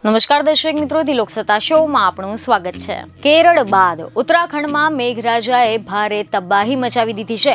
નમસ્કાર દર્શક મિત્રો, ધી લોકસત્તા શોમાં આપનું સ્વાગત છે। કેરળ બાદ ઉત્તરાખંડમાં મેઘરાજાએ ભારે તબાહી મચાવી દીધી છે।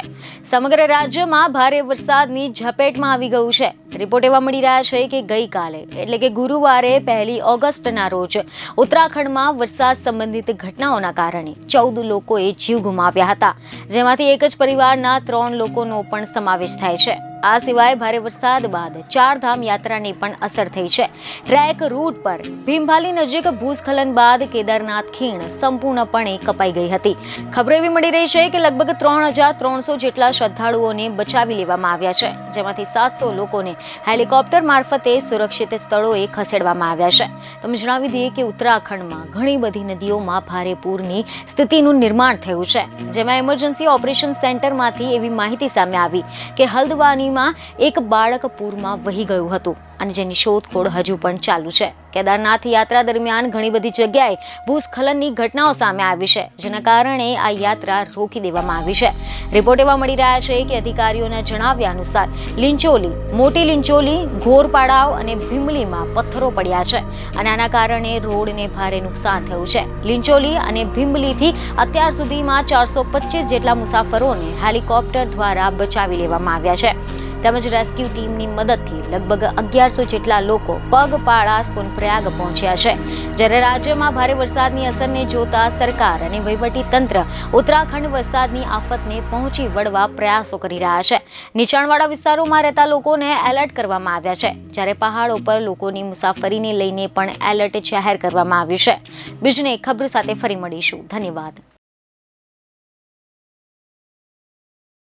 સમગ્ર રાજ્યમાં ભારે વરસાદની ઝપેટમાં આવી ગયું છે। રિપોર્ટ એવા મળી રહ્યા છે કે ગઈકાલે એટલે કે ગુરુવારે 1 ઓગસ્ટના રોજ ઉત્તરાખંડમાં વરસાદ સંબંધિત ઘટનાઓના કારણે 14 લોકોએ જીવ ગુમાવ્યા હતા, જેમાંથી એક જ પરિવારના 3 લોકોનો પણ સમાવેશ થાય છે। આ સિવાય ભારે વરસાદ બાદ ચારધામ યાત્રાની પણ અસર થઈ છે। ટ્રેક રૂટ પર ભીમભાલી નજીક ભૂસ્ખલન બાદ કેદારનાથ ખીણ સંપૂર્ણપણે કપાઈ ગઈ હતી। ખબરો એવી મળી રહી છે કે લગભગ 3300 જેટલા શ્રદ્ધાળુઓને બચાવી લેવામાં આવ્યા છે, જેમાંથી 700 લોકોને હેલિકોપ્ટર મારફતે સુરક્ષિત સ્થળોએ ખસેડવામાં આવ્યા છે। તમે જણાવી દઈએ કે ઉત્તરાખંડમાં ઘણી બધી નદીઓમાં ભારે પૂરની સ્થિતિનું નિર્માણ થયું છે, જેમાં ઇમરજન્સી ઓપરેશન સેન્ટરમાંથી એવી માહિતી સામે આવી કે હલ્દવાની એક બાળક પૂરમાં વહી ગયું હતું અને જેની શોધખોળ હજુ પણ ચાલુ છે। કેદારનાથ યાત્રા દરમિયાન ઘણી બધી જગ્યાએ ભૂસ્ખલનની ઘટનાઓ સામે આવી છે, જેના કારણે આ યાત્રા રોકી દેવામાં આવી છે। રિપોર્ટ એવા મળી રહ્યા છે કે અધિકારીઓના જણાવ્યા અનુસાર લિંચોલી, મોટી લિંચોલી, ઘોરપાડાવ અને ભીમલીમાં પથ્થરો પડ્યા છે અને આના કારણે રોડને ભારે નુકસાન થયું છે। લિંચોલી અને ભીમલીથી અત્યાર સુધીમાં 425 જેટલા મુસાફરોને હેલિકોપ્ટર દ્વારા બચાવી લેવામાં આવ્યા છે, તેમજ રેસ્ક્યુ ટીમની મદદથી લગભગ 1100 જેટલા લોકો પગપાળા સોનપ્રયાગ પહોંચ્યા છે। જ્યારે રાજ્યમાં ભારે વરસાદની અસરને જોતા સરકાર અને વહીવટી તંત્ર ઉત્તરાખંડ વરસાદની આફતને પહોંચી વળવા પ્રયાસો કરી રહ્યા છે। નીચાણવાળા વિસ્તારોમાં રહેતા લોકોને એલર્ટ કરવામાં આવ્યા છે, જ્યારે પહાડો પર લોકોની મુસાફરીને લઈને પણ એલર્ટ જાહેર કરવામાં આવ્યું છે। બીજને ખબર સાથે ફરી મળીશું। ધન્યવાદ।